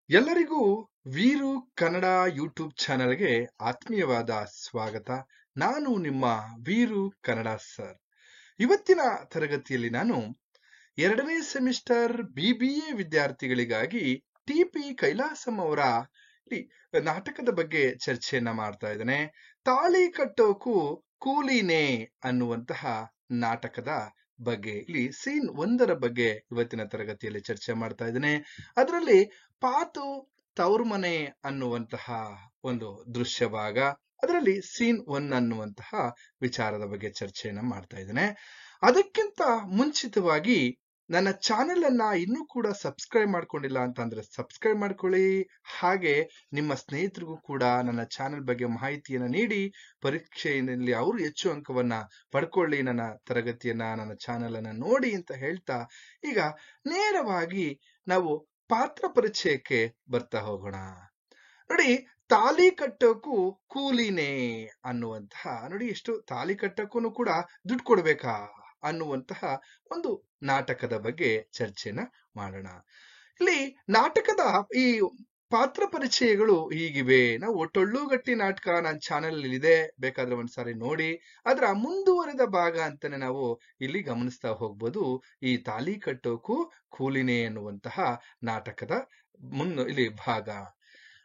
ಎಲ್ಲರಿಗೂ ವೀರು ಕನ್ನಡ ಯೂಟ್ಯೂಬ್ ಚಾನೆಲ್ಗೆ ಆತ್ಮೀಯವಾದ ಸ್ವಾಗತ. ನಾನು ನಿಮ್ಮ ವೀರು ಕನ್ನಡ ಸರ್. ಇವತ್ತಿನ ತರಗತಿಯಲ್ಲಿ ನಾನು 2ನೇ ಸೆಮಿಸ್ಟರ್ BBA ವಿದ್ಯಾರ್ಥಿಗಳಿಗಾಗಿ TP ಕೈಲಾಸಂ ಅವರ ಈ ನಾಟಕದ ಬಗ್ಗೆ ಚರ್ಚೆಯನ್ನ ಮಾಡ್ತಾ ಇದ್ದೇನೆ. ತಾಳಿ ಕಟ್ಟೋಕು ಕೂಲಿನೇ ಅನ್ನುವಂತಹ ನಾಟಕದ ಬಗ್ಗೆ ಇಲ್ಲಿ ಸೀನ್ 1ರ ಬಗ್ಗೆ ಇವತ್ತಿನ ತರಗತಿಯಲ್ಲಿ ಚರ್ಚೆ ಮಾಡ್ತಾ ಇದ್ದೇನೆ. ಅದರಲ್ಲಿ ಪಾತು ತವರು ಮನೆ ಅನ್ನುವಂತಹ ಒಂದು ದೃಶ್ಯ ಭಾಗ, ಅದರಲ್ಲಿ ಸೀನ್ 1 ಅನ್ನುವಂತಹ ವಿಚಾರದ ಬಗ್ಗೆ ಚರ್ಚೆಯನ್ನ ಮಾಡ್ತಾ ಇದ್ದೇನೆ. ಅದಕ್ಕಿಂತ ಮುಂಚಿತವಾಗಿ ನನ್ನ ಚಾನೆಲ್ ಅನ್ನ ಇನ್ನೂ ಕೂಡ ಸಬ್ಸ್ಕ್ರೈಬ್ ಮಾಡ್ಕೊಂಡಿಲ್ಲ ಅಂತಂದ್ರೆ ಸಬ್ಸ್ಕ್ರೈಬ್ ಮಾಡ್ಕೊಳ್ಳಿ. ಹಾಗೆ ನಿಮ್ಮ ಸ್ನೇಹಿತರಿಗೂ ಕೂಡ ನನ್ನ ಚಾನೆಲ್ ಬಗ್ಗೆ ಮಾಹಿತಿಯನ್ನ ನೀಡಿ ಪರೀಕ್ಷೆಯಲ್ಲಿ ಅವರು ಹೆಚ್ಚು ಅಂಕವನ್ನ ಪಡ್ಕೊಳ್ಳಿ, ನನ್ನ ತರಗತಿಯನ್ನ ನನ್ನ ಚಾನೆಲ್ ಅನ್ನ ನೋಡಿ ಅಂತ ಹೇಳ್ತಾ ಈಗ ನೇರವಾಗಿ ನಾವು ಪಾತ್ರ ಪರಿಚಯಕ್ಕೆ ಬರ್ತಾ ಹೋಗೋಣ. ನೋಡಿ, ತಾಲಿ ಕಟ್ಟೋಕು ಕೂಲಿನೇ ಅನ್ನುವಂತಹ, ನೋಡಿ ಎಷ್ಟು ತಾಲಿ ಕಟ್ಟೋಕು ಕೂಡ ದುಡ್ಡು ಕೊಡ್ಬೇಕಾ ಅನ್ನುವಂತಹ ಒಂದು ನಾಟಕದ ಬಗ್ಗೆ ಚರ್ಚೆನ ಮಾಡೋಣ. ಇಲ್ಲಿ ನಾಟಕದ ಈ ಪಾತ್ರ ಪರಿಚಯಗಳು ಹೀಗಿವೆ. ನಾವು ಟೊಳ್ಳುಗಟ್ಟಿ ನಾಟಕ ನನ್ನ ಚಾನೆಲ್ ಇದೆ, ಬೇಕಾದ್ರೆ ಒಂದ್ಸಾರಿ ನೋಡಿ. ಅದರ ಮುಂದುವರೆದ ಭಾಗ ಅಂತಾನೆ ನಾವು ಇಲ್ಲಿ ಗಮನಿಸ್ತಾ ಹೋಗ್ಬೋದು. ಈ ತಾಲಿ ಕಟ್ಟೋಕು ಕೂಲಿನೇ ಅನ್ನುವಂತಹ ನಾಟಕದ ಇಲ್ಲಿ ಭಾಗ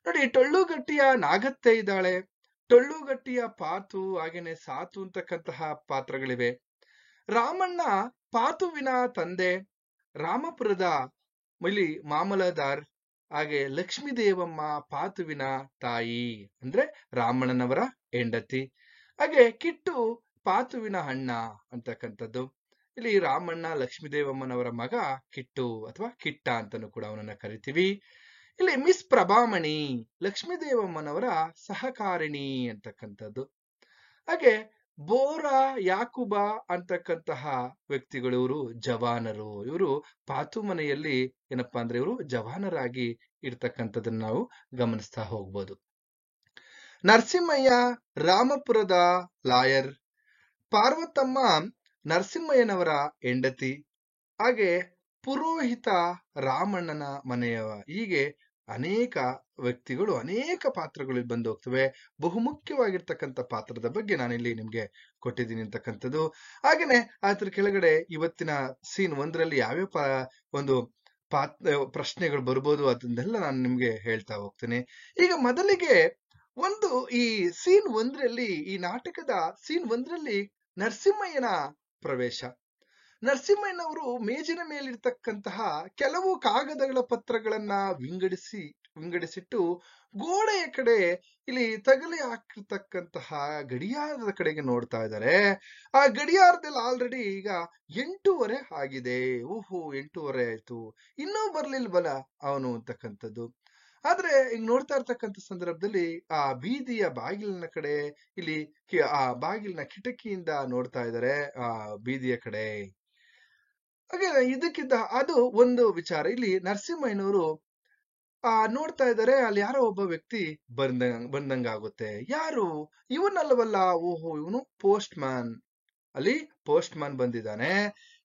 ನೋಡಿ. ಟೊಳ್ಳುಗಟ್ಟಿಯ ನಾಗತ್ತೆ ಇದ್ದಾಳೆ, ಟೊಳ್ಳುಗಟ್ಟಿಯ ಪಾತು, ಹಾಗೇನೆ ಸಾತು ಅಂತಕ್ಕಂತಹ ಪಾತ್ರಗಳಿವೆ. ರಾಮಣ್ಣ ಪಾತುವಿನ ತಂದೆ, ರಾಮಪುರದ ಇಲ್ಲಿ ಮಾಮಲದಾರ್, ಹಾಗೆ ಲಕ್ಷ್ಮೀ ದೇವಮ್ಮ ಪಾತುವಿನ ತಾಯಿ ಅಂದ್ರೆ ರಾಮಣ್ಣನವರ ಹೆಂಡತಿ, ಹಾಗೆ ಕಿಟ್ಟು ಪಾತುವಿನ ಅಣ್ಣ ಅಂತಕ್ಕಂಥದ್ದು. ಇಲ್ಲಿ ರಾಮಣ್ಣ ಲಕ್ಷ್ಮೀ ದೇವಮ್ಮನವರ ಮಗ ಕಿಟ್ಟು ಅಥವಾ ಕಿಟ್ಟ ಅಂತಾನು ಕೂಡ ಅವನನ್ನ ಕರಿತೀವಿ. ಇಲ್ಲಿ ಮಿಸ್ ಪ್ರಭಾಮಣಿ ಲಕ್ಷ್ಮೀ ದೇವಮ್ಮನವರ ಸಹಕಾರಿಣಿ ಅಂತಕ್ಕಂಥದ್ದು. ಹಾಗೆ ಬೋರ ಯಾಕುಬ ಅಂತಕ್ಕಂತಹ ವ್ಯಕ್ತಿಗಳು, ಇವರು ಜವಾನರು. ಇವರು ಪಾತು ಮನೆಯಲ್ಲಿ ಏನಪ್ಪಾ ಅಂದ್ರೆ ಇವರು ಜವಾನರಾಗಿ ಇರ್ತಕ್ಕಂಥದ್ದನ್ನ ನಾವು ಗಮನಿಸ್ತಾ ಹೋಗ್ಬೋದು. ನರಸಿಂಹಯ್ಯ ರಾಮಪುರದ ಲಾಯರ್, ಪಾರ್ವತಮ್ಮ ನರಸಿಂಹಯ್ಯನವರ ಹೆಂಡತಿ, ಹಾಗೆ ಪುರೋಹಿತ ರಾಮಣ್ಣನ ಮನೆಯವ. ಹೀಗೆ ಅನೇಕ ವ್ಯಕ್ತಿಗಳು, ಅನೇಕ ಪಾತ್ರಗಳು ಬಂದು ಹೋಗ್ತವೆ. ಬಹುಮುಖ್ಯವಾಗಿರ್ತಕ್ಕಂಥ ಪಾತ್ರದ ಬಗ್ಗೆ ನಾನಿಲ್ಲಿ ನಿಮ್ಗೆ ಕೊಟ್ಟಿದ್ದೀನಿ ಅಂತಕ್ಕಂಥದ್ದು. ಹಾಗೇನೆ ಅದ್ರ ಕೆಳಗಡೆ ಇವತ್ತಿನ ಸೀನ್ 1ರಲ್ಲಿ ಯಾವ್ಯಾವ ಒಂದು ಪ್ರಶ್ನೆಗಳು ಬರ್ಬೋದು ಅದನ್ನೆಲ್ಲ ನಾನು ನಿಮ್ಗೆ ಹೇಳ್ತಾ ಹೋಗ್ತೇನೆ. ಈಗ ಮೊದಲಿಗೆ ಒಂದು ಈ ಸೀನ್ 1ರಲ್ಲಿ, ಈ ನಾಟಕದ ಸೀನ್ 1ರಲ್ಲಿ ನರಸಿಂಹಯ್ಯನ ಪ್ರವೇಶ. ನರಸಿಂಹಯ್ಯನವರು ಮೇಜಿನ ಮೇಲಿರ್ತಕ್ಕಂತಹ ಕೆಲವು ಕಾಗದಗಳ ಪತ್ರಗಳನ್ನ ವಿಂಗಡಿಸಿಟ್ಟು ಗೋಡೆಯ ಕಡೆ ಇಲ್ಲಿ ತಗಲಿ ಹಾಕಿರ್ತಕ್ಕಂತಹ ಗಡಿಯಾರದ ಕಡೆಗೆ ನೋಡ್ತಾ ಇದ್ದಾರೆ. ಆ ಗಡಿಯಾರದಲ್ಲಿ ಆಲ್ರೆಡಿ ಈಗ 8:30 ಆಗಿದೆ. ಓಹೋ, 8:30 ಆಯ್ತು, ಇನ್ನೂ ಬರ್ಲಿಲ್ವಲ್ಲ ಅವನು ಅಂತಕ್ಕಂಥದ್ದು. ಆದ್ರೆ ಈಗ ನೋಡ್ತಾ ಇರ್ತಕ್ಕಂಥ ಸಂದರ್ಭದಲ್ಲಿ ಆ ಬೀದಿಯ ಬಾಗಿಲಿನ ಕಡೆ, ಇಲ್ಲಿ ಆ ಬಾಗಿಲಿನ ಕಿಟಕಿಯಿಂದ ನೋಡ್ತಾ ಇದ್ದಾರೆ ಆ ಬೀದಿಯ ಕಡೆ. ಹಾಗೆ ಇದಕ್ಕಿಂತ ಅದು ಒಂದು ವಿಚಾರ. ಇಲ್ಲಿ ನರಸಿಂಹಯ್ಯನವರು ನೋಡ್ತಾ ಇದ್ದಾರೆ, ಅಲ್ಲಿ ಯಾರೋ ಒಬ್ಬ ವ್ಯಕ್ತಿ ಬಂದಂಗಾಗುತ್ತೆ. ಯಾರು? ಇವನಲ್ಲವಲ್ಲ, ಓಹೋ ಇವನು ಪೋಸ್ಟ್ ಮ್ಯಾನ್. ಅಲ್ಲಿ ಪೋಸ್ಟ್ ಮ್ಯಾನ್ ಬಂದಿದ್ದಾನೆ.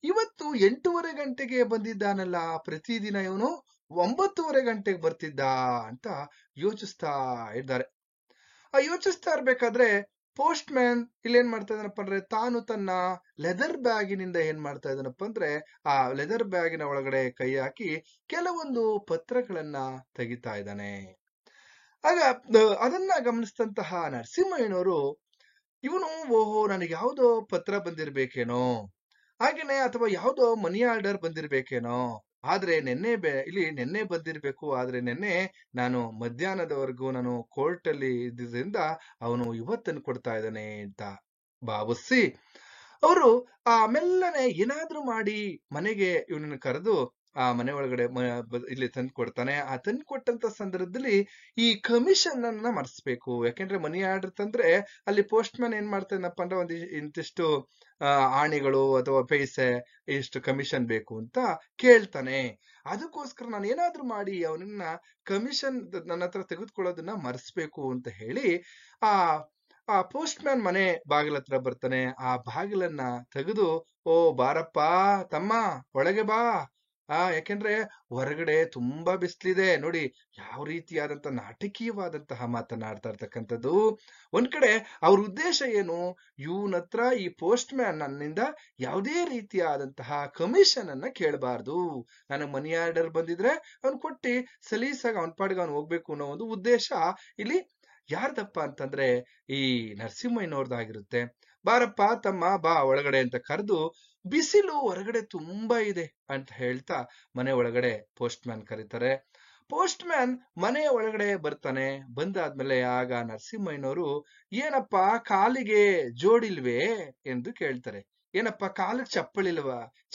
ಇವತ್ತು 8:30 ಗಂಟೆಗೆ ಬಂದಿದ್ದಾನಲ್ಲ, ಪ್ರತಿದಿನ ಇವನು 9:30 ಗಂಟೆಗೆ ಬರ್ತಿದ್ದ ಅಂತ ಯೋಚಿಸ್ತಾ ಇದ್ದಾರೆ. ಯೋಚಿಸ್ತಾ ಇರ್ಬೇಕಾದ್ರೆ ಪೋಸ್ಟ್ ಮ್ಯಾನ್ ಇಲ್ಲೇನ್ ಮಾಡ್ತಾ ಇದ್ದಾನಪ್ಪ ಅಂದ್ರೆ, ತಾನು ತನ್ನ ಲೆದರ್ ಬ್ಯಾಗಿನಿಂದ ಏನ್ ಮಾಡ್ತಾ ಇದ್ದಾನಪ್ಪ ಅಂದ್ರೆ, ಆ ಲೆದರ್ ಬ್ಯಾಗಿನ ಒಳಗಡೆ ಕೈ ಹಾಕಿ ಕೆಲವೊಂದು ಪತ್ರಗಳನ್ನ ತೆಗಿತಾ ಇದ್ದಾನೆ. ಆಗ ಅದನ್ನ ಗಮನಿಸಿದಂತಹ ನರಸಿಂಹಯ್ಯನವರು, ಇವನು ಓಹೋ ನನಗೆ ಯಾವ್ದೋ ಪತ್ರ ಬಂದಿರ್ಬೇಕೇನೋ, ಹಾಗೇನೆ ಅಥವಾ ಯಾವ್ದೋ ಮನಿ ಆರ್ಡರ್ ಬಂದಿರ್ಬೇಕೇನೋ, ಆದ್ರೆ ನೆನ್ನೆ ಬಂದಿರ್ಬೇಕು, ಆದ್ರೆ ನೆನ್ನೆ ನಾನು ಮಧ್ಯಾಹ್ನದವರೆಗೂ ನಾನು ಕೋರ್ಟ್ ಅಲ್ಲಿ ಇದ್ದಿದ್ರಿಂದ ಅವನು ಇವತ್ತನ್ನು ಕೊಡ್ತಾ ಇದ್ದಾನೆ ಅಂತ ಭಾವಿಸಿ ಅವರು ಮೆಲ್ಲನೆ ಏನಾದ್ರೂ ಮಾಡಿ ಮನೆಗೆ ಇವನನ್ನು ಕರೆದು ಆ ಮನೆ ಒಳಗಡೆ ಇಲ್ಲಿ ತಂದು ಕೊಡ್ತಾನೆ. ಆ ತಂದು ಕೊಟ್ಟಂತ ಸಂದರ್ಭದಲ್ಲಿ ಈ ಕಮಿಷನ್ ಅನ್ನ ಮರ್ಸ್ಬೇಕು. ಯಾಕೆಂದ್ರೆ ಮನಿ ಆರ್ಡರ್ ತಂದ್ರೆ ಅಲ್ಲಿ ಪೋಸ್ಟ್ ಮ್ಯಾನ್ ಏನ್ ಮಾಡ್ತಾನಪ್ಪ ಅಂದ್ರೆ ಇಂತಿಷ್ಟು ಆಣಿಗಳು ಅಥವಾ ಪೈಸೆ ಇಷ್ಟು ಕಮಿಷನ್ ಬೇಕು ಅಂತ ಕೇಳ್ತಾನೆ. ಅದಕ್ಕೋಸ್ಕರ ನಾನು ಏನಾದ್ರೂ ಮಾಡಿ ಅವನನ್ನ ಕಮಿಷನ್ ನನ್ನ ಹತ್ರ ತೆಗೆದುಕೊಳ್ಳೋದನ್ನ ಮರ್ಸ್ಬೇಕು ಅಂತ ಹೇಳಿ ಆ ಪೋಸ್ಟ್ ಮ್ಯಾನ್ ಮನೆ ಬಾಗಿಲ ಹತ್ರ ಬರ್ತಾನೆ. ಆ ಬಾಗಿಲನ್ನ ತೆಗೆದು, ಓ ಬಾರಪ್ಪ ತಮ್ಮ, ಒಳಗೆ ಬಾ ಯಾಕೆಂದ್ರೆ ಹೊರಗಡೆ ತುಂಬಾ ಬಿಸಿಲಿದೆ ನೋಡಿ, ಯಾವ ರೀತಿಯಾದಂತ ನಾಟಕೀಯವಾದಂತಹ ಮಾತನಾಡ್ತಾ ಇರ್ತಕ್ಕಂಥದ್ದು. ಒಂದ್ ಕಡೆ ಅವ್ರ ಉದ್ದೇಶ ಏನು, ಇವನತ್ರ ಈ ಪೋಸ್ಟ್ ಮ್ಯಾನ್ ನನ್ನಿಂದ ಯಾವುದೇ ರೀತಿಯಾದಂತಹ ಕಮಿಷನ್ ಅನ್ನ ಕೇಳಬಾರ್ದು, ನನಗೆ ಮನಿ ಆರ್ಡರ್ ಬಂದಿದ್ರೆ ಅವ್ನು ಕೊಟ್ಟಿ ಸಲೀಸಾಗಿ ಅವನ ಪಾಡಿಗೆ ಅವ್ನು ಹೋಗ್ಬೇಕು ಅನ್ನೋ ಒಂದು ಉದ್ದೇಶ ಇಲ್ಲಿ ಯಾರ್ದಪ್ಪ ಅಂತಂದ್ರೆ ಈ ನರಸಿಂಹಯ್ಯನವ್ರದ್ದಾಗಿರುತ್ತೆ. ಬಾರಪ್ಪ ತಮ್ಮ ಬಾ ಒಳಗಡೆ ಅಂತ ಕರೆದು, ಬಿಸಿಲು ಹೊರಗಡೆ ತುಂಬಾ ಇದೆ ಅಂತ ಹೇಳ್ತಾ ಮನೆ ಒಳಗಡೆ ಪೋಸ್ಟ್ ಮ್ಯಾನ್ ಕರೀತಾರೆ. ಪೋಸ್ಟ್ ಮ್ಯಾನ್ ಮನೆಯ ಒಳಗಡೆ ಬರ್ತಾನೆ. ಬಂದಾದ್ಮೇಲೆ ಆಗ ನರಸಿಂಹಯ್ಯನವರು, ಏನಪ್ಪ ಕಾಲಿಗೆ ಜೋಡಿಲ್ವೇ ಎಂದು ಕೇಳ್ತಾರೆ. ಏನಪ್ಪ ಕಾಲಿಗೆ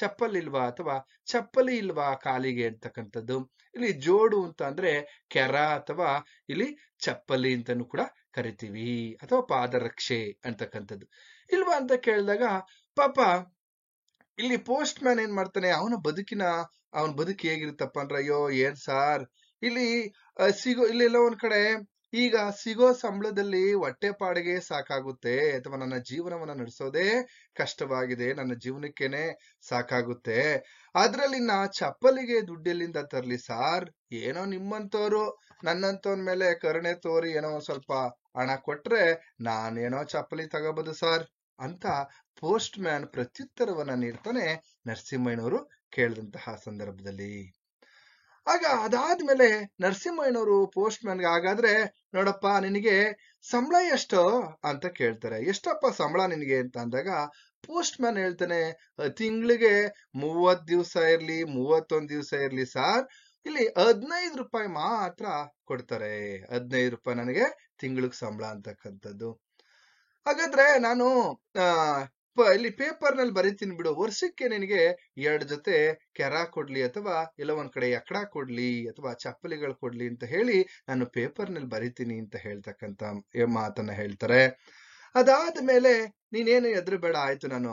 ಚಪ್ಪಲಿಲ್ವಾ ಅಥವಾ ಚಪ್ಪಲಿ ಇಲ್ವಾ ಕಾಲಿಗೆ ಅಂತಕ್ಕಂಥದ್ದು. ಇಲ್ಲಿ ಜೋಡು ಅಂತ ಅಂದ್ರೆ ಕೆರ ಅಥವಾ ಇಲ್ಲಿ ಚಪ್ಪಲಿ ಅಂತಾನು ಕೂಡ ಕರಿತೀವಿ, ಅಥವಾ ಪಾದರಕ್ಷೆ ಅಂತಕ್ಕಂಥದ್ದು. ಇಲ್ವಾ ಅಂತ ಕೇಳಿದಾಗ ಪಾಪ ಇಲ್ಲಿ ಪೋಸ್ಟ್ ಮ್ಯಾನ್ ಏನ್ ಮಾಡ್ತಾನೆ, ಅವನ ಬದುಕಿ ಹೇಗಿರುತ್ತಪ್ಪ ಅಂದ್ರೆ, ಅಯ್ಯೋ ಏನ್ ಸಾರ್ ಇಲ್ಲಿ ಇಲ್ಲೆಲ್ಲ ಒಂದ್ ಕಡೆ ಈಗ ಸಿಗೋ ಸಂಬಳದಲ್ಲಿ ಹೊಟ್ಟೆ ಪಾಡಿಗೆ ಸಾಕಾಗುತ್ತೆ, ಅಥವಾ ನನ್ನ ಜೀವನವನ್ನ ನಡೆಸೋದೇ ಕಷ್ಟವಾಗಿದೆ, ನನ್ನ ಜೀವನಕ್ಕೇನೆ ಸಾಕಾಗುತ್ತೆ, ಅದ್ರಲ್ಲಿ ನಾ ಚಪ್ಪಲಿಗೆ ದುಡ್ಡೆಲ್ಲಿಂದ ತರ್ಲಿ ಸಾರ್, ಏನೋ ನಿಮ್ಮಂತವ್ರು ನನ್ನಂತವನ್ ಮೇಲೆ ಕರುಣೆ ತೋರಿ ಏನೋ ಒಂದ್ ಸ್ವಲ್ಪ ಹಣ ಕೊಟ್ರೆ ನಾನೇನೋ ಚಪ್ಪಲಿ ತಗೋಬಹುದು ಸಾರ್ ಅಂತ ಪೋಸ್ಟ್ ಮ್ಯಾನ್ ಪ್ರತ್ಯುತ್ತರವನ್ನ ನೀಡ್ತಾನೆ ನರಸಿಂಹಯ್ಯನವರು ಕೇಳಿದಂತಹ ಸಂದರ್ಭದಲ್ಲಿ. ಆಗ ಅದಾದ್ಮೇಲೆ ನರಸಿಂಹಯ್ಯನವರು ಪೋಸ್ಟ್ ಮ್ಯಾನ್ಗೆ, ಹಾಗಾದ್ರೆ ನೋಡಪ್ಪ ನಿನಗೆ ಸಂಬಳ ಎಷ್ಟು ಅಂತ ಕೇಳ್ತಾರೆ. ಎಷ್ಟಪ್ಪ ಸಂಬಳ ನಿನಗೆ ಅಂತ ಅಂದಾಗ ಪೋಸ್ಟ್ ಮ್ಯಾನ್ ಹೇಳ್ತಾನೆ, ತಿಂಗಳಿಗೆ 30 ದಿವಸ ಇರ್ಲಿ 31 ದಿವಸ ಇರ್ಲಿ ಸಾರ್, ಇಲ್ಲಿ 15 ರೂಪಾಯಿ ಮಾತ್ರ ಕೊಡ್ತಾರೆ, 15 ರೂಪಾಯಿ ನನಗೆ ತಿಂಗಳಿಗೆ ಸಂಬಳ ಅಂತಕ್ಕಂಥದ್ದು. ಹಾಗಾದ್ರೆ ನಾನು ಇಲ್ಲಿ ಪೇಪರ್ ನಲ್ಲಿ ಬರೀತೀನಿ ಬಿಡು, ವರ್ಷಕ್ಕೆ ನಿನಗೆ 2 ಜೊತೆ ಕೆರ ಕೊಡ್ಲಿ ಅಥವಾ ಎಲ್ಲ ಒಂದ್ ಕಡೆ ಎಕ್ಕಡ ಕೊಡ್ಲಿ ಅಥವಾ ಚಪ್ಪಲಿಗಳು ಕೊಡ್ಲಿ ಅಂತ ಹೇಳಿ ನಾನು ಪೇಪರ್ ನಲ್ಲಿ ಬರೀತೀನಿ ಅಂತ ಹೇಳ್ತಕ್ಕಂತ ಮಾತನ್ನ ಹೇಳ್ತಾರೆ. ಅದಾದ್ಮೇಲೆ ನೀನೇನು ಎದುರು ಬೇಡ, ಆಯ್ತು ನಾನು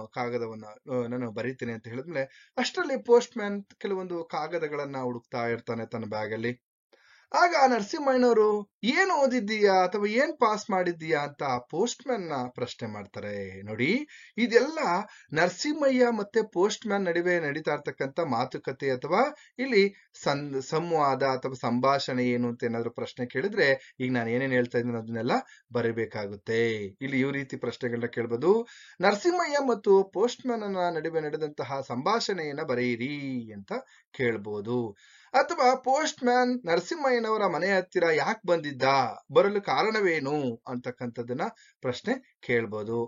ನಾನು ಬರೀತೀನಿ ಅಂತ ಹೇಳಿದ್ಮೇಲೆ ಅಷ್ಟರಲ್ಲಿ ಪೋಸ್ಟ್ ಮ್ಯಾನ್ ಕೆಲವೊಂದು ಕಾಗದಗಳನ್ನ ಹುಡುಕ್ತಾ ಇರ್ತಾನೆ ತನ್ನ ಬ್ಯಾಗಲ್ಲಿ. ಆಗ ನರಸಿಂಹಯ್ಯನವರು, ಏನ್ ಓದಿದ್ದೀಯಾ ಅಥವಾ ಏನ್ ಪಾಸ್ ಮಾಡಿದ್ದೀಯಾ ಅಂತ ಪೋಸ್ಟ್ ಮ್ಯಾನ್ ನ ಪ್ರಶ್ನೆ ಮಾಡ್ತಾರೆ. ನೋಡಿ, ಇದೆಲ್ಲ ನರಸಿಂಹಯ್ಯ ಮತ್ತೆ ಪೋಸ್ಟ್ ಮ್ಯಾನ್ ನಡುವೆ ನಡೀತಾ ಇರ್ತಕ್ಕಂಥ ಮಾತುಕತೆ ಅಥವಾ ಇಲ್ಲಿ ಸಂವಾದ ಅಥವಾ ಸಂಭಾಷಣೆ ಏನು ಅಂತ ಏನಾದ್ರು ಪ್ರಶ್ನೆ ಕೇಳಿದ್ರೆ, ಈಗ ನಾನು ಏನೇನ್ ಹೇಳ್ತಾ ಇದ್ದೀನಿ ಅದನ್ನೆಲ್ಲ ಬರೀಬೇಕಾಗುತ್ತೆ. ಇಲ್ಲಿ ಈ ರೀತಿ ಪ್ರಶ್ನೆಗಳನ್ನ ಕೇಳ್ಬೋದು. ನರಸಿಂಹಯ್ಯ ಮತ್ತು ಪೋಸ್ಟ್ ಮ್ಯಾನ್ ನಡುವೆ ನಡೆದಂತಹ ಸಂಭಾಷಣೆಯನ್ನ ಬರೆಯಿರಿ ಅಂತ ಕೇಳ್ಬೋದು. ಅಥವಾ ಪೋಸ್ಟ್ ಮ್ಯಾನ್ ನರಸಿಂಹಯ್ಯನವರ ಮನೆ ಹತ್ತಿರ ಯಾಕೆ ಬಂದಿದ್ದ, ಬರಲು ಕಾರಣವೇನು ಅಂತಕ್ಕಂಥದ್ದನ್ನ ಪ್ರಶ್ನೆ ಕೇಳ್ಬೋದು.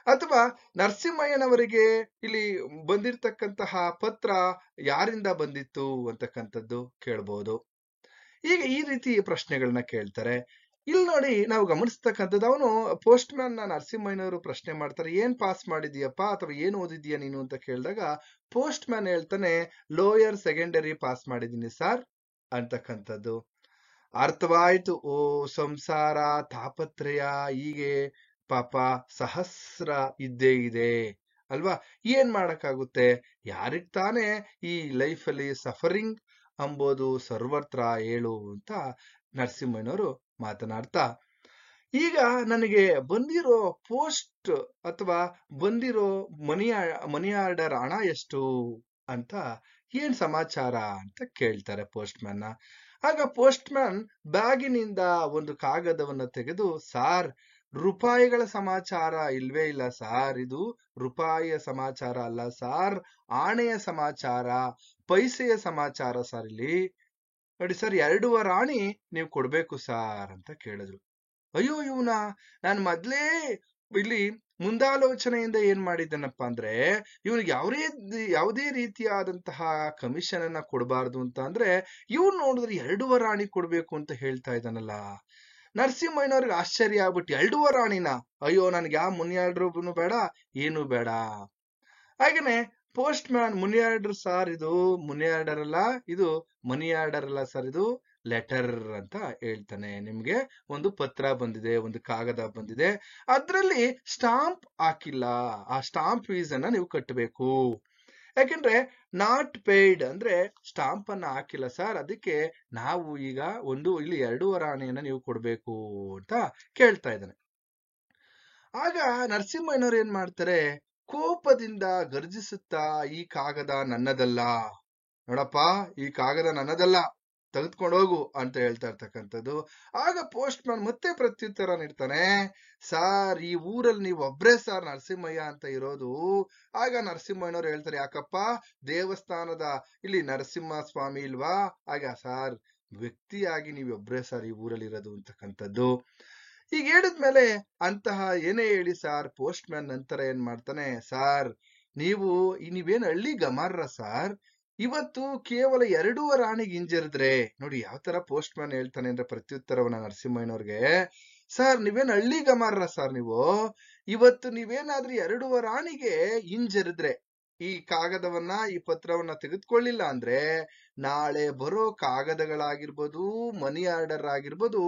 ಅಥವಾ ನರಸಿಂಹಯ್ಯನವರಿಗೆ ಇಲ್ಲಿ ಬಂದಿರತಕ್ಕಂತಹ ಪತ್ರ ಯಾರಿಂದ ಬಂದಿತ್ತು ಅಂತಕ್ಕಂಥದ್ದು ಕೇಳ್ಬೋದು. ಈಗ ಈ ರೀತಿ ಪ್ರಶ್ನೆಗಳನ್ನ ಕೇಳ್ತಾರೆ. ಇಲ್ಲಿ ನೋಡಿ, ನಾವು ಗಮನಿಸ್ತಕ್ಕಂಥದ್ದು, ಅವನು ಪೋಸ್ಟ್ ಮ್ಯಾನ್ ನರಸಿಂಹಯ್ಯನವರು ಪ್ರಶ್ನೆ ಮಾಡ್ತಾರೆ, ಏನ್ ಪಾಸ್ ಮಾಡಿದೀಯಪ್ಪ ಅಥವಾ ಏನ್ ಓದಿದೀಯ ನೀನು ಅಂತ ಕೇಳಿದಾಗ ಪೋಸ್ಟ್ ಮ್ಯಾನ್ ಹೇಳ್ತಾನೆ, ಲೋಯರ್ ಸೆಕೆಂಡರಿ ಪಾಸ್ ಮಾಡಿದೀನಿ ಸಾರ್ ಅಂತಕ್ಕಂಥದ್ದು. ಅರ್ಥವಾಯ್ತು, ಓ ಸಂಸಾರ ತಾಪತ್ರಯ ಹೀಗೆ ಪಾಪ ಸಹಸ್ರ ಇದ್ದೇ ಇದೆ ಅಲ್ವಾ, ಏನ್ ಮಾಡಕ್ಕಾಗುತ್ತೆ, ಯಾರಿಗ್ ತಾನೇ ಈ ಲೈಫಲ್ಲಿ ಸಫರಿಂಗ್ ಅಂಬೋದು ಸರ್ವತ್ರ ಹೇಳು ಅಂತ ನರಸಿಂಹಯ್ಯನವರು ಮಾತನಾಡ್ತಾ, ಈಗ ನನಗೆ ಬಂದಿರೋ ಪೋಸ್ಟ್ ಅಥವಾ ಬಂದಿರೋ ಮನಿ ಆರ್ಡರ್ ಹಣ ಎಷ್ಟು ಅಂತ ಏನ್ ಸಮಾಚಾರ ಅಂತ ಕೇಳ್ತಾರೆ ಪೋಸ್ಟ್ ಮ್ಯಾನ್ ನ. ಆಗ ಪೋಸ್ಟ್ ಮ್ಯಾನ್ ಬ್ಯಾಗಿನಿಂದ ಒಂದು ಕಾಗದವನ್ನ ತೆಗೆದು, ಸಾರ್ ರೂಪಾಯಿಗಳ ಸಮಾಚಾರ ಇಲ್ವೇ ಇಲ್ಲ ಸಾರ್, ಇದು ರೂಪಾಯಿಯ ಸಮಾಚಾರ ಅಲ್ಲ ಸಾರ್, ಆಣೆಯ ಸಮಾಚಾರ, ಪೈಸೆಯ ಸಮಾಚಾರ ಸಾರ್. ಇಲ್ಲಿ ನೋಡಿ ಸರ್, 2 ಆಣಿ ನೀವು ಕೊಡ್ಬೇಕು ಸಾರ್ ಅಂತ ಕೇಳಿದ್ರು. ಅಯ್ಯೋ ಇವನ, ನಾನು ಮೊದ್ಲೇ ಇಲ್ಲಿ ಮುಂದಾಲೋಚನೆಯಿಂದ ಏನ್ ಮಾಡಿದ್ದೇನಪ್ಪ ಅಂದ್ರೆ, ಇವನಿಗೆ ಯಾವುದೇ ರೀತಿಯಾದಂತಹ ಕಮಿಷನ್ ಅನ್ನ ಕೊಡಬಾರ್ದು ಅಂತ ಅಂದ್ರೆ, ಇವ್ನು ನೋಡಿದ್ರೆ 2 ಆಣಿ ಕೊಡ್ಬೇಕು ಅಂತ ಹೇಳ್ತಾ ಇದ್ದಾನಲ್ಲ. ನರಸಿಂಹಯ್ಯನವ್ರಿಗೆ ಆಶ್ಚರ್ಯ ಆಗ್ಬಿಟ್ಟು, 2 ಆಣಿನ, ಅಯ್ಯೋ ನನ್ಗೆ ಯಾವ ಮನಿ ಆರ್ಡರ್ ಬೇಡ, ಏನು ಬೇಡ. ಹಾಗೇನೆ post man, money order sir, ಇದು ಮನಿ ಆರ್ಡರ್ ಅಲ್ಲ, ಇದು ಮನಿ ಆರ್ಡರ್ ಅಲ್ಲ ಸರ್, ಇದು ಲೆಟರ್ ಅಂತ ಹೇಳ್ತಾನೆ. ನಿಮ್ಗೆ ಒಂದು ಪತ್ರ ಬಂದಿದೆ, ಒಂದು ಕಾಗದ ಬಂದಿದೆ, ಅದ್ರಲ್ಲಿ ಸ್ಟಾಂಪ್ ಹಾಕಿಲ್ಲ, ಆ ಸ್ಟಾಂಪ್ ಫೀಸ್ ಅನ್ನ ನೀವು ಕಟ್ಟಬೇಕು. ಯಾಕೆಂದ್ರೆ ನಾಟ್ ಪೇಯ್ಡ್ ಅಂದ್ರೆ ಸ್ಟಾಂಪ್ ಅನ್ನ ಹಾಕಿಲ್ಲ ಸರ್, ಅದಕ್ಕೆ ನಾವು ಈಗ ಇಲ್ಲಿ 2 ಆಣೆಯನ್ನ ನೀವು ಕೊಡ್ಬೇಕು ಅಂತ ಕೇಳ್ತಾ ಇದ್ದಾನೆ. ಆಗ ನರಸಿಂಹಯ್ಯನವ್ರು ಏನ್ ಮಾಡ್ತಾರೆ, ಕೋಪದಿಂದ ಗರ್ಜಿಸುತ್ತಾ, ಈ ಕಾಗದ ನನ್ನದಲ್ಲ, ನೋಡಪ್ಪ, ಈ ಕಾಗದ ನನ್ನದಲ್ಲ, ತೆಗೆದುಕೊಂಡು ಹೋಗು ಅಂತ ಹೇಳ್ತಾ ಇರ್ತಕ್ಕಂಥದ್ದು. ಆಗ ಪೋಸ್ಟ್ ಮ್ಯಾನ್ ಮತ್ತೆ ಪ್ರತ್ಯುತ್ತರ ನೀಡ್ತಾನೆ, ಸಾರ್ ಈ ಊರಲ್ಲಿ ನೀವು ಒಬ್ರೇ ಸಾರ್ ನರಸಿಂಹಯ್ಯ ಅಂತ ಇರೋದು. ಆಗ ನರಸಿಂಹಯ್ಯನವ್ರು ಹೇಳ್ತಾರೆ, ಯಾಕಪ್ಪ ದೇವಸ್ಥಾನದ ಇಲ್ಲಿ ನರಸಿಂಹ ಸ್ವಾಮಿ ಇಲ್ವಾ? ಆಗ ಸಾರ್ ವ್ಯಕ್ತಿಯಾಗಿ ನೀವು ಒಬ್ರೇ ಸಾರ್ ಈ ಊರಲ್ಲಿ ಇರೋದು ಅಂತಕ್ಕಂಥದ್ದು. ಈಗ ಹೇಳಿದ್ಮೇಲೆ ಅಂತಹ ಏನೇ ಹೇಳಿ ಸಾರ್, ಪೋಸ್ಟ್ ಮ್ಯಾನ್ ನಂತರ ಏನ್ ಮಾಡ್ತಾನೆ, ಸಾರ್ ನೀವೇನ್ ಹಳ್ಳಿ ಗಮಾರ್ರ ಸಾರ್, ಇವತ್ತು ಕೇವಲ 2 ಆಣೆಗೆ ಹಿಂಜರಿದ್ರೆ ನೋಡಿ ಯಾವ ತರ ಪೋಸ್ಟ್ ಮ್ಯಾನ್ ಹೇಳ್ತಾನೆ ಅಂದ್ರೆ ಪ್ರತ್ಯುತ್ತರವನ್ನ ನರಸಿಂಹಯ್ಯನವ್ರಿಗೆ, ಸಾರ್ ನೀವೇನ್ ಹಳ್ಳಿ ಗಮಾರ್ರ ಸಾರ್, ಇವತ್ತು ನೀವೇನಾದ್ರೂ 2 ಆಣೆಗೆ ಹಿಂಜರಿದ್ರೆ ಈ ಕಾಗದವನ್ನ ಈ ಪತ್ರವನ್ನ ತೆಗೆದುಕೊಳ್ಳಿಲ್ಲ ಅಂದ್ರೆ ನಾಳೆ ಬರೋ ಕಾಗದಗಳಾಗಿರ್ಬೋದು, ಮನಿ ಆರ್ಡರ್ ಆಗಿರ್ಬೋದು,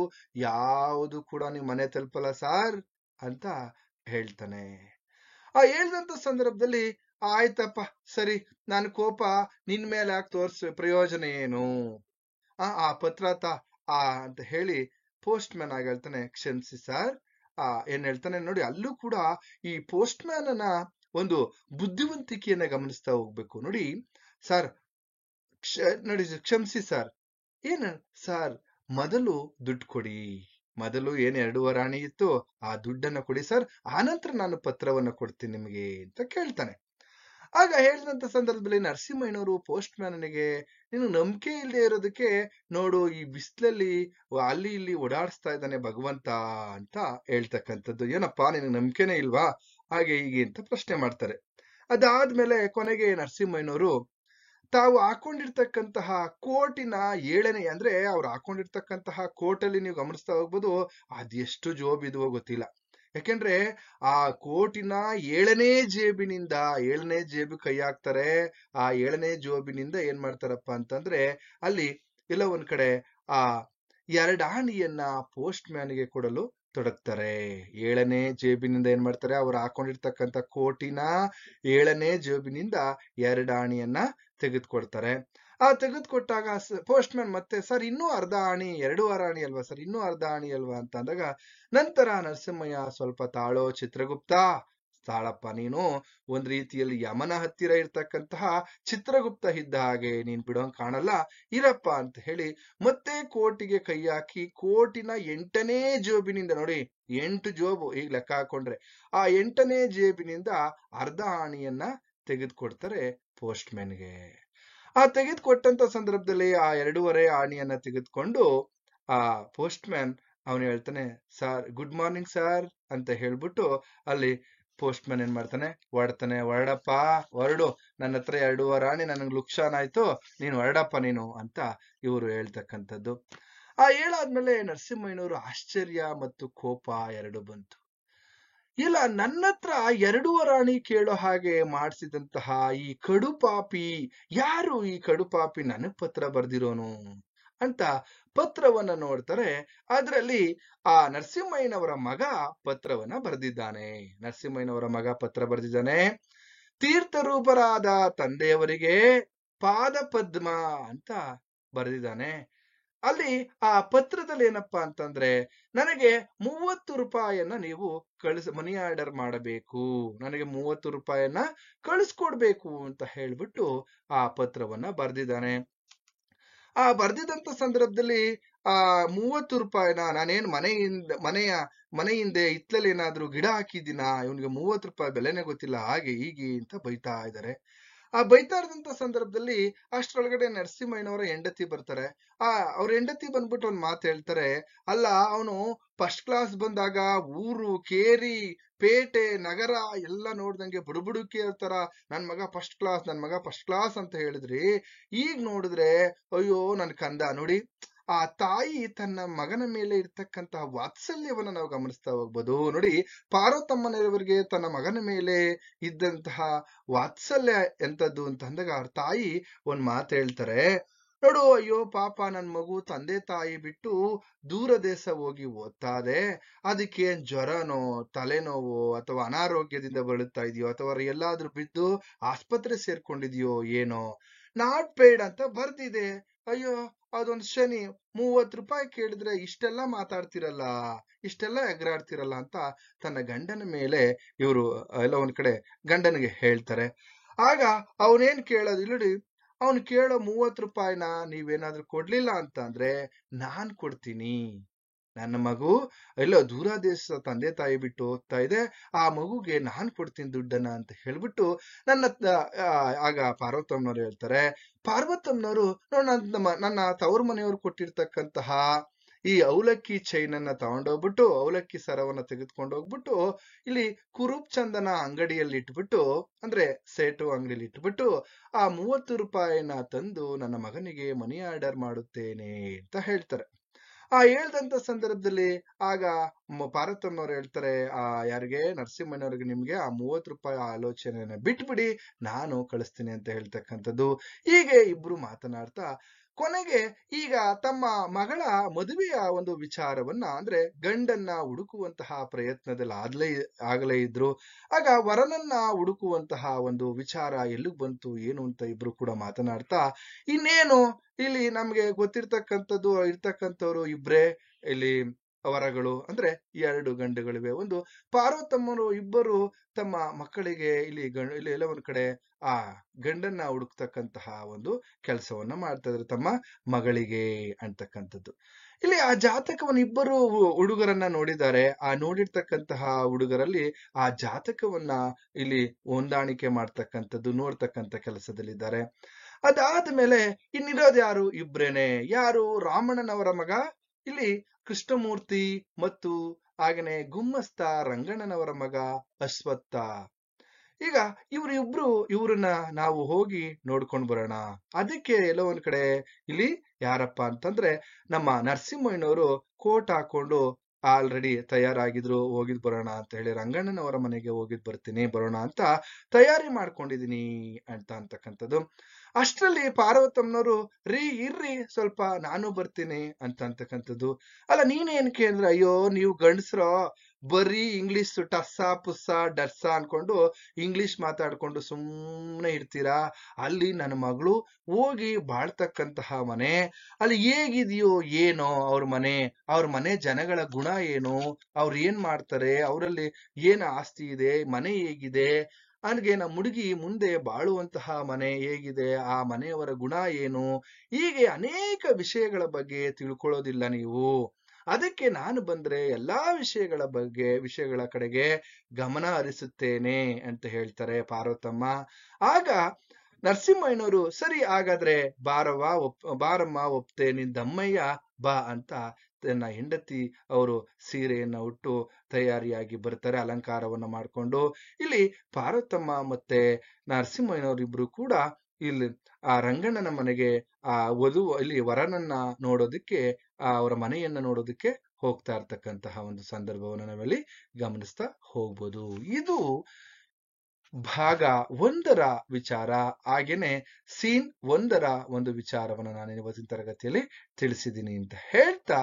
ಯಾವುದು ಕೂಡ ನಿಮ್ ಮನೆ ತಲುಪಲ್ಲ ಸಾರ್ ಅಂತ ಹೇಳ್ತಾನೆ. ಆ ಹೇಳ್ದಂತ ಸಂದರ್ಭದಲ್ಲಿ ಆಯ್ತಪ್ಪ ಸರಿ, ನಾನು ಕೋಪ ನಿನ್ ಮೇಲೆ ಯಾಕೆ ಪ್ರಯೋಜನ ಏನು, ಆ ಪತ್ರ ಅಂತ ಹೇಳಿ ಪೋಸ್ಟ್ ಮ್ಯಾನ್ ಆಗ ಹೇಳ್ತಾನೆ, ಕ್ಷಮಿಸಿ ಸರ್. ಏನ್ ಹೇಳ್ತಾನೆ ನೋಡಿ, ಅಲ್ಲೂ ಕೂಡ ಈ ಪೋಸ್ಟ್ ಮ್ಯಾನ್ ಅನ್ನ ಒಂದು ಬುದ್ಧಿವಂತಿಕೆಯನ್ನ ಗಮನಿಸ್ತಾ ಹೋಗ್ಬೇಕು. ನೋಡಿ ಸರ್, ನೋಡಿ ಕ್ಷಮಿಸಿ ಸರ್, ಏನ ಸರ್, ಮೊದಲು ದುಡ್ಡು ಕೊಡಿ, ಮೊದಲು ಏನ್ 2 ಆಣೆ ಇತ್ತು ಆ ದುಡ್ಡನ್ನ ಕೊಡಿ ಸರ್, ಆನಂತರ ನಾನು ಪತ್ರವನ್ನ ಕೊಡ್ತೀನಿ ನಿಮಗೆ ಅಂತ ಕೇಳ್ತಾನೆ. ಆಗ ಹೇಳಿದಂತ ಸಂದರ್ಭದಲ್ಲಿ ನರಸಿಂಹಯ್ಯನವರು ಪೋಸ್ಟ್ ಮ್ಯಾನನಿಗೆ, ನೀನು ನಂಬಿಕೆ ಇಲ್ಲದೆ ಇರೋದಕ್ಕೆ ನೋಡು ಈ ಬಿಸಿಲಲ್ಲಿ ಅಲ್ಲಿ ಇಲ್ಲಿ ಓಡಾಡಿಸ್ತಾ ಇದ್ದಾನೆ ಭಗವಂತ ಅಂತ ಹೇಳ್ತಕ್ಕಂಥದ್ದು. ಏನಪ್ಪಾ ನಿನಗೆ ನಂಬಿಕೆನೇ ಇಲ್ವಾ, ಹಾಗೆ ಹೀಗೆ ಅಂತ ಪ್ರಶ್ನೆ ಮಾಡ್ತಾರೆ. ಅದಾದ್ಮೇಲೆ ಕೊನೆಗೆ ನರಸಿಂಹಯ್ಯನವರು ತಾವು ಹಾಕೊಂಡಿರ್ತಕ್ಕಂತಹ ಕೋಟಿನ 7ನೇ, ಅಂದ್ರೆ ಅವ್ರು ಹಾಕೊಂಡಿರ್ತಕ್ಕಂತಹ ಕೋಟಲ್ಲಿ ನೀವು ಗಮನಿಸ್ತಾ ಹೋಗ್ಬೋದು, ಅದೆಷ್ಟು ಜೋಬ್ ಇದುವೋ ಗೊತ್ತಿಲ್ಲ. ಯಾಕೆಂದ್ರೆ ಆ ಕೋಟಿನ 7ನೇ ಜೇಬು ಕೈ ಹಾಕ್ತಾರೆ. ಆ 7ನೇ ಜೋಬಿನಿಂದ ಏನ್ ಮಾಡ್ತಾರಪ್ಪ ಅಂತಂದ್ರೆ, ಅಲ್ಲಿ ಎಲ್ಲ ಒಂದ್ ಕಡೆ ಆ 2 ಆಣೆಯನ್ನ ಪೋಸ್ಟ್ ಮ್ಯಾನ್ಗೆ ಕೊಡಲು ತೊಡಗ್ತಾರೆ. 7ನೇ ಜೇಬಿನಿಂದ ಏನ್ ಮಾಡ್ತಾರೆ, ಅವ್ರು ಹಾಕೊಂಡಿರ್ತಕ್ಕಂಥ ಕೋಟಿನ 7ನೇ ಜೇಬಿನಿಂದ 2 ಆಣೆಯನ್ನ ತೆಗೆದುಕೊಡ್ತಾರೆ. ಆ ತೆಗೆದುಕೊಟ್ಟಾಗ ಪೋಸ್ಟ್ ಮ್ಯಾನ್ ಮತ್ತೆ, ಸರ್ ಇನ್ನೂ ಅರ್ಧ ಆಣಿ, 2 ಆಣಿ ಅಲ್ವಾ ಸರ್, ಇನ್ನೂ ಅರ್ಧ ಆಣಿ ಅಲ್ವಾ ಅಂತ ಅಂದಾಗ, ನಂತರ ನರಸಿಂಹಯ್ಯ ಸ್ವಲ್ಪ ತಾಳೋ ಚಿತ್ರಗುಪ್ತ, ತಾಳಪ್ಪ, ನೀನು ಒಂದ್ ರೀತಿಯಲ್ಲಿ ಯಮನ ಹತ್ತಿರ ಇರ್ತಕ್ಕಂತಹ ಚಿತ್ರಗುಪ್ತ ಇದ್ದ ಹಾಗೆ, ನೀನ್ ಬಿಡೋಂಗ್ ಕಾಣಲ್ಲ, ಇರಪ್ಪ ಅಂತ ಹೇಳಿ ಮತ್ತೆ ಕೋಟಿಗೆ ಕೈ ಹಾಕಿ ಕೋಟಿನ 8ನೇ ಜೇಬಿನಿಂದ, ನೋಡಿ 8 ಜೋಬು ಈಗ ಲೆಕ್ಕ ಹಾಕೊಂಡ್ರೆ, ಆ 8ನೇ ಜೇಬಿನಿಂದ ಅರ್ಧ ಆಣಿಯನ್ನ ತೆಗೆದುಕೊಡ್ತಾರೆ ಪೋಸ್ಟ್ ಮ್ಯಾನ್ಗೆ. ಆ ತೆಗೆದುಕೊಟ್ಟಂತ ಸಂದರ್ಭದಲ್ಲಿ ಆ 2.5 ಆಣಿಯನ್ನ ತೆಗೆದುಕೊಂಡು ಆ ಪೋಸ್ಟ್ ಮ್ಯಾನ್ ಅವನು ಹೇಳ್ತಾನೆ, ಸರ್ ಗುಡ್ ಮಾರ್ನಿಂಗ್ ಸರ್ ಅಂತ ಹೇಳ್ಬಿಟ್ಟು ಅಲ್ಲಿ ಪೋಸ್ಟ್ ಮ್ಯಾನ್ ಏನ್ ಮಾಡ್ತಾನೆ, ಹೊರಡಪ್ಪ ಹೊರಡು, ನನ್ನ ಹತ್ರ 2.5 ಆಣಿ ನನಗೆ ಲುಕ್ಷಾನ್ ಆಯ್ತು, ನೀನು ಹೊರಡಪ್ಪ ನೀನು ಅಂತ ಇವರು ಹೇಳ್ತಕ್ಕಂಥದ್ದು. ಆ ಹೇಳಾದ್ಮೇಲೆ ನರಸಿಂಹಯ್ಯನವರು ಆಶ್ಚರ್ಯ ಮತ್ತು ಕೋಪ 2 ಬಂತು. ಇಲ್ಲ, ನನ್ನ ಹತ್ರ 2.5 ಆಣಿ ಕೇಳೋ ಹಾಗೆ ಮಾಡಿಸಿದಂತಹ ಈ ಕಡುಪಾಪಿ ಯಾರು, ಈ ಕಡುಪಾಪಿ ನನಗ್ ಪತ್ರ ಬರ್ದಿರೋನು ಅಂತ ಪತ್ರವನ್ನ ನೋಡ್ತಾರೆ. ಅದರಲ್ಲಿ ಆ ನರಸಿಂಹಯ್ಯನವರ ಮಗ ಪತ್ರವನ್ನ ಬರೆದಿದ್ದಾನೆ. ತೀರ್ಥರೂಪರಾದ ತಂದೆಯವರಿಗೆ ಪಾದ ಪದ್ಮ ಅಂತ ಬರೆದಿದ್ದಾನೆ. ಅಲ್ಲಿ ಆ ಪತ್ರದಲ್ಲಿ ಏನಪ್ಪಾ ಅಂತಂದ್ರೆ, ನನಗೆ 30 ರೂಪಾಯಿಯನ್ನ ನೀವು ಮನಿ ಆರ್ಡರ್ ಮಾಡಬೇಕು, ನನಗೆ 30 ರೂಪಾಯಿಯನ್ನ ಕಳಿಸ್ಕೊಡ್ಬೇಕು ಅಂತ ಹೇಳ್ಬಿಟ್ಟು ಆ ಪತ್ರವನ್ನ ಬರ್ದಿದ್ದಾನೆ. ಆ ಬರ್ದಿದಂತ ಸಂದರ್ಭದಲ್ಲಿ ಆ 30 ರೂಪಾಯಿನ ನಾನೇನ್ ಮನೆ ಹಿಂದೆ ಹಿತ್ತಲಲ್ಲಿ ಏನಾದ್ರೂ ಗಿಡ ಹಾಕಿದ್ದೀನ, ಇವನಿಗೆ 30 ರೂಪಾಯಿ ಬೆಲೆನೇ ಗೊತ್ತಿಲ್ಲ, ಹಾಗೆ ಹೀಗೆ ಅಂತ ಬೈತಾ ಇದ್ದಾರೆ. ಆ ಬೈತಾ ಇರದಂತ ಸಂದರ್ಭದಲ್ಲಿ ಅಷ್ಟರೊಳಗಡೆ ನರಸಿಂಹಯ್ಯನವರ ಹೆಂಡತಿ ಬರ್ತಾರೆ. ಅವ್ರ ಹೆಂಡತಿ ಬಂದ್ಬಿಟ್ಟು ಒಂದ್ ಮಾತು ಹೇಳ್ತಾರೆ, ಅಲ್ಲ ಅವನು ಫಸ್ಟ್ ಕ್ಲಾಸ್ ಬಂದಾಗ ಊರು ಕೇರಿ ಪೇಟೆ ನಗರ ಎಲ್ಲ ನೋಡ್ದಂಗೆ ಬುಡುಬುಡುಕಿ ಇರ್ತಾರ, ನನ್ ಮಗ ಫಸ್ಟ್ ಕ್ಲಾಸ್ ಅಂತ ಹೇಳಿದ್ರಿ, ಈಗ ನೋಡಿದ್ರೆ ಅಯ್ಯೋ ನನ್ ಕಂದ. ನೋಡಿ, ಆ ತಾಯಿ ತನ್ನ ಮಗನ ಮೇಲೆ ಇರ್ತಕ್ಕಂತಹ ವಾತ್ಸಲ್ಯವನ್ನ ನಾವು ಗಮನಿಸ್ತಾ ಹೋಗ್ಬೋದು. ನೋಡಿ, ಪಾರ್ವತಮ್ಮನವರಿಗೆ ತನ್ನ ಮಗನ ಮೇಲೆ ಇದ್ದಂತಹ ವಾತ್ಸಲ್ಯ ಎಂತದ್ದು ಅಂತ ಅಂದಾಗ ಅವ್ರ ತಾಯಿ ಒಂದ್ ಮಾತು ಹೇಳ್ತಾರೆ, ನೋಡು, ಅಯ್ಯೋ ಪಾಪ ನನ್ ಮಗು ತಂದೆ ತಾಯಿ ಬಿಟ್ಟು ದೂರ ದೇಶ ಹೋಗಿ ಓದ್ತಾ ಇದೆ, ಅದಕ್ಕೆ ಜ್ವರನೋ ತಲೆನೋವು ಅಥವಾ ಅನಾರೋಗ್ಯದಿಂದ ಬಳಲ್ತಾ ಇದೆಯೋ ಅಥವಾ ಎಲ್ಲಾದ್ರೂ ಬಿದ್ದು ಆಸ್ಪತ್ರೆ ಸೇರ್ಕೊಂಡಿದ್ಯೋ ಏನೋ, ನಾಟ್ ಪೇಯ್ಡ್ ಅಂತ ಬರ್ದಿದೆ. ಅಯ್ಯೋ ಅದೊಂದು ಶನಿ, 30 ರೂಪಾಯಿ ಕೇಳಿದ್ರೆ ಇಷ್ಟೆಲ್ಲ ಮಾತಾಡ್ತಿರಲ್ಲ, ಇಷ್ಟೆಲ್ಲ ಎಗರಾಡ್ತಿರಲ್ಲ ಅಂತ ತನ್ನ ಗಂಡನ ಮೇಲೆ ಇವರು ಎಲ್ಲ ಒಂದ್ ಕಡೆ ಗಂಡನಿಗೆ ಹೇಳ್ತಾರೆ. ಆಗ ಅವನೇನ್ ಕೇಳೋದು, ನೋಡಿ ಅವನು ಕೇಳೋ 30 ರೂಪಾಯಿನ ನೀವೇನಾದ್ರೂ ಕೊಡ್ಲಿಲ್ಲ ಅಂತಂದ್ರೆ ನಾನ್ ಕೊಡ್ತೀನಿ. ನನ್ನ ಮಗು ಎಲ್ಲೋ ದೂರ ದೇಶದ ತಂದೆ ತಾಯಿ ಬಿಟ್ಟು ಓದ್ತಾ ಇದೆ, ಆ ಮಗುಗೆ ನಾನ್ ಕೊಡ್ತೀನಿ ದುಡ್ಡನ್ನ ಅಂತ ಹೇಳ್ಬಿಟ್ಟು ಆಗ ಪಾರ್ವತಮ್ಮನವ್ರು ಹೇಳ್ತಾರೆ, ಪಾರ್ವತಮ್ಮನವರು ನನ್ನ ತವರು ಮನೆಯವರು ಕೊಟ್ಟಿರ್ತಕ್ಕಂತಹ ಈ ಅವಲಕ್ಕಿ ಚೈನ್ ಅನ್ನ ತಗೊಂಡೋಗ್ಬಿಟ್ಟು, ಅವಲಕ್ಕಿ ಸರವನ್ನ ತೆಗೆದುಕೊಂಡು ಹೋಗ್ಬಿಟ್ಟು ಇಲ್ಲಿ ಕುರುಪ್ ಚಂದನ ಅಂಗಡಿಯಲ್ಲಿ ಇಟ್ಬಿಟ್ಟು, ಅಂದ್ರೆ ಸೇಟು ಅಂಗಡಿಯಲ್ಲಿ ಇಟ್ಬಿಟ್ಟು ಆ 30 ರೂಪಾಯಿನ ತಂದು ನನ್ನ ಮಗನಿಗೆ ಮನಿ ಆರ್ಡರ್ ಮಾಡುತ್ತೇನೆ ಅಂತ ಹೇಳ್ತಾರೆ. ಹೇಳ್ದಂತ ಸಂದರ್ಭದಲ್ಲಿ ಆಗ ಪಾರ್ವತಮ್ಮನವ್ರು ಹೇಳ್ತಾರೆ, ಯಾರಿಗೆ ನರಸಿಂಹಣ್ಣವ್ರಿಗೆ, ನಿಮ್ಗೆ ಆ 30 ರೂಪಾಯಿ ಆಲೋಚನೆಯನ್ನ ಬಿಟ್ಬಿಡಿ, ನಾನು ಕಳಿಸ್ತೀನಿ ಅಂತ ಹೇಳ್ತಕ್ಕಂಥದ್ದು. ಹೀಗೆ ಇಬ್ರು ಮಾತನಾಡ್ತಾ ಕೊನೆಗೆ ಈಗ ತಮ್ಮ ಮಗಳ ಮದುವೆಯ ಒಂದು ವಿಚಾರವನ್ನ, ಅಂದ್ರೆ ಗಂಡನ್ನ ಹುಡುಕುವಂತಹ ಪ್ರಯತ್ನದಲ್ಲಿ ಆಗಲೇ ಇದ್ರು. ಆಗ ವರನನ್ನ ಹುಡುಕುವಂತಹ ಒಂದು ವಿಚಾರ ಎಲ್ಲಿಗೆ ಬಂತು ಏನು ಅಂತ ಇಬ್ರು ಕೂಡ ಮಾತನಾಡ್ತಾ, ಇನ್ನೇನು ಇಲ್ಲಿ ನಮ್ಗೆ ಗೊತ್ತಿರ್ತಕ್ಕಂಥದ್ದು ಇರ್ತಕ್ಕಂಥವ್ರು ಇಬ್ರೇ ಇಲ್ಲಿ ವರಗಳು, ಅಂದ್ರೆ 2 ಗಂಡುಗಳಿವೆ. ಒಂದು ಪಾರ್ವತಮ್ಮರು ಇಬ್ಬರು ತಮ್ಮ ಮಕ್ಕಳಿಗೆ ಇಲ್ಲಿ ಎಲ್ಲ ಒಂದ್ ಕಡೆ ಆ ಗಂಡನ್ನ ಹುಡುಕ್ತಕ್ಕಂತಹ ಒಂದು ಕೆಲಸವನ್ನ ಮಾಡ್ತಾ ಇದ್ರು ತಮ್ಮ ಮಗಳಿಗೆ ಅಂತಕ್ಕಂಥದ್ದು. ಇಲ್ಲಿ ಆ ಜಾತಕವನ್ನು ಇಬ್ಬರು ಹುಡುಗರನ್ನ ನೋಡಿದ್ದಾರೆ. ಆ ನೋಡಿರ್ತಕ್ಕಂತಹ ಹುಡುಗರಲ್ಲಿ ಆ ಜಾತಕವನ್ನ ಇಲ್ಲಿ ಹೊಂದಾಣಿಕೆ ಮಾಡ್ತಕ್ಕಂಥದ್ದು, ನೋಡ್ತಕ್ಕಂಥ ಕೆಲಸದಲ್ಲಿದ್ದಾರೆ. ಅದಾದ ಮೇಲೆ ಇನ್ನಿರೋದು ಯಾರು? ಇಬ್ರೇನೆ. ಯಾರು? ರಾಮಣ್ಣನವರ ಮಗ ಇಲ್ಲಿ ಕೃಷ್ಣಮೂರ್ತಿ ಮತ್ತು ಹಾಗೇನೆ ಗುಮ್ಮಸ್ತ ರಂಗಣ್ಣನವರ ಮಗ ಅಶ್ವತ್ಥ. ಈಗ ಇವ್ರನ್ನ ನಾವು ಹೋಗಿ ನೋಡ್ಕೊಂಡ್ ಬರೋಣ. ಅದಕ್ಕೆ ಎಲ್ಲೋ ಒಂದ್ ಕಡೆ ಇಲ್ಲಿ ಯಾರಪ್ಪ ಅಂತಂದ್ರೆ ನಮ್ಮ ನರಸಿಂಹಯ್ಯನವರು ಕೋಟ್ ಹಾಕೊಂಡು ಆಲ್ರೆಡಿ ತಯಾರಾಗಿದ್ರು, ಹೋಗಿದ್ ಬರೋಣ ಅಂತ ಹೇಳಿ ರಂಗಣ್ಣನವರ ಮನೆಗೆ ಹೋಗಿದ್ ಬರೋಣ ಅಂತ ತಯಾರಿ ಮಾಡ್ಕೊಂಡಿದೀನಿ ಅಂತಕ್ಕಂಥದ್ದು. ಅಷ್ಟರಲ್ಲಿ ಪಾರ್ವತಮ್ಮನವರು, ಇರ್ರಿ ಸ್ವಲ್ಪ ನಾನು ಬರ್ತೀನಿ ಅಂತಕ್ಕಂಥದ್ದು. ಅಲ್ಲ ನೀನೇನಕ್ಕೆ ಅಂದ್ರೆ, ಅಯ್ಯೋ ನೀವು ಗಂಡಸ್ರೋ ಬರೀ ಇಂಗ್ಲಿಷ್ ಟಸ್ಸ ಪುಸ್ಸ ಡರ್ಸ ಅನ್ಕೊಂಡು ಇಂಗ್ಲಿಷ್ ಮಾತಾಡ್ಕೊಂಡು ಸುಮ್ಮನೆ ಇರ್ತೀರಾ. ಅಲ್ಲಿ ನನ್ನ ಮಗಳು ಹೋಗಿ ಬಾಳ್ತಕ್ಕಂತಹ ಮನೆ, ಅಲ್ಲಿ ಹೇಗಿದೆಯೋ ಏನೋ ಅವ್ರ ಮನೆ ಜನಗಳ ಗುಣ ಏನು, ಅವ್ರು ಏನ್ ಮಾಡ್ತಾರೆ, ಅವರಲ್ಲಿ ಏನ್ ಆಸ್ತಿ ಇದೆ, ಮನೆ ಹೇಗಿದೆ, ನನಗೆ ನಮ್ಮ ಹುಡುಗಿ ಮುಂದೆ ಬಾಳುವಂತಹ ಮನೆ ಹೇಗಿದೆ, ಆ ಮನೆಯವರ ಗುಣ ಏನು, ಹೀಗೆ ಅನೇಕ ವಿಷಯಗಳ ಬಗ್ಗೆ ತಿಳ್ಕೊಳ್ಳೋದಿಲ್ಲ ನೀವು. ಅದಕ್ಕೆ ನಾನು ಬಂದ್ರೆ ಎಲ್ಲಾ ವಿಷಯಗಳ ಕಡೆಗೆ ಗಮನ ಹರಿಸುತ್ತೇನೆ ಅಂತ ಹೇಳ್ತಾರೆ ಪಾರ್ವತಮ್ಮ. ಆಗ ನರಸಿಂಹಯ್ಯನವರು, ಸರಿ ಹಾಗಾದ್ರೆ ಬಾರಮ್ಮ ಒಪ್ತೆ, ನಿಂದಮ್ಮಯ್ಯ ಬಾ ಅಂತ ತನ್ನ ಹೆಂಡತಿ ಅವರು ಸೀರೆಯನ್ನ ಉಟ್ಟು ತಯಾರಿಯಾಗಿ ಬರ್ತಾರೆ, ಅಲಂಕಾರವನ್ನ ಮಾಡ್ಕೊಂಡು. ಇಲ್ಲಿ ಪಾರ್ವತಮ್ಮ ಮತ್ತೆ ನರಸಿಂಹಯ್ಯನವರಿಬ್ರು ಕೂಡ ಇಲ್ಲಿ ಆ ರಂಗಣ್ಣನ ಮನೆಗೆ ಇಲ್ಲಿ ವರನನ್ನ ನೋಡೋದಕ್ಕೆ, ಅವರ ಮನೆಯನ್ನ ನೋಡೋದಕ್ಕೆ ಹೋಗ್ತಾ ಇರ್ತಕ್ಕಂತಹ ಒಂದು ಸಂದರ್ಭವನ್ನು ನಾವಲ್ಲಿ ಗಮನಿಸ್ತಾ ಹೋಗ್ಬೋದು. ಇದು ಭಾಗ 1ರ ವಿಚಾರ. ಹಾಗೇನೆ ಸೀನ್ 1ರ ಒಂದು ವಿಚಾರವನ್ನು ನಾನು ಇವತ್ತಿನ ತರಗತಿಯಲ್ಲಿ ತಿಳಿಸಿದ್ದೀನಿ ಅಂತ ಹೇಳ್ತಾ,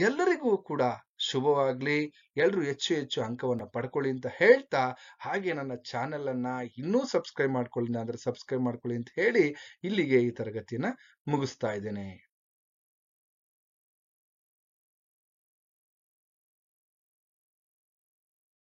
ಎಲ್ಲರಿಗೂ ಕೂಡ ಶುಭವಾಗ್ಲಿ, ಎಲ್ರು ಹೆಚ್ಚು ಅಂಕವನ್ನ ಪಡ್ಕೊಳ್ಳಿ ಅಂತ ಹೇಳ್ತಾ, ಹಾಗೆ ನನ್ನ ಚಾನೆಲ್ ಅನ್ನ ಇನ್ನೂ ಸಬ್ಸ್ಕ್ರೈಬ್ ಮಾಡ್ಕೊಳ್ಳಿ ಅಂದ್ರೆ ಸಬ್ಸ್ಕ್ರೈಬ್ ಮಾಡ್ಕೊಳ್ಳಿ ಅಂತ ಹೇಳಿ ಇಲ್ಲಿಗೆ ಈ ತರಗತಿಯನ್ನ ಮುಗಿಸ್ತಾ ಇದ್ದೇನೆ.